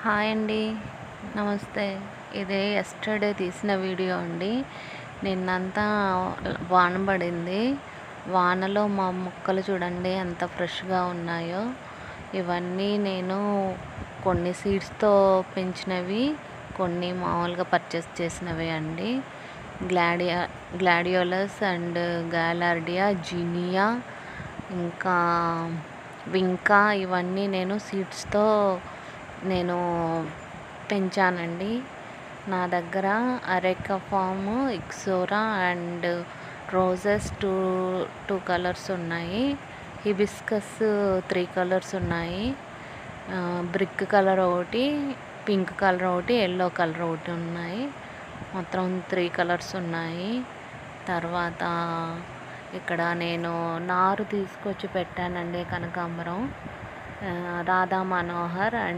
Hi అండి, నమస్తే. ఇది ఎస్టర్డే తీసిన వీడియో అండి. నిన్నంతా వాన పడింది. వానలో మా మొక్కలు చూడండి ఎంత ఫ్రెష్గా ఉన్నాయో. ఇవన్నీ నేను కొన్ని సీడ్స్తో పెంచినవి, కొన్ని మామూలుగా పర్చేస్ చేసినవి అండి. గ్లాడియోలస్ అండ్ గాలార్డియా, జినియా, ఇంకా వింకా, ఇవన్నీ నేను సీడ్స్తో పెంచానండి. నా దగ్గర areca palm, ixora and roses two colours ఉన్నాయి. హిబిస్కస్ 3 కలర్స్ ఉన్నాయి. బ్రిక్ కలర్ ఒకటి, పింక్ కలర్ ఒకటి, ఎల్లో కలర్ ఒకటి ఉన్నాయి. మొత్తం 3 కలర్స్ ఉన్నాయి. తర్వాత ఇక్కడ నేను నారు తీసుకొచ్చి పెట్టానండి. కనకాంబరం, రాధా మనోహర్ అండ్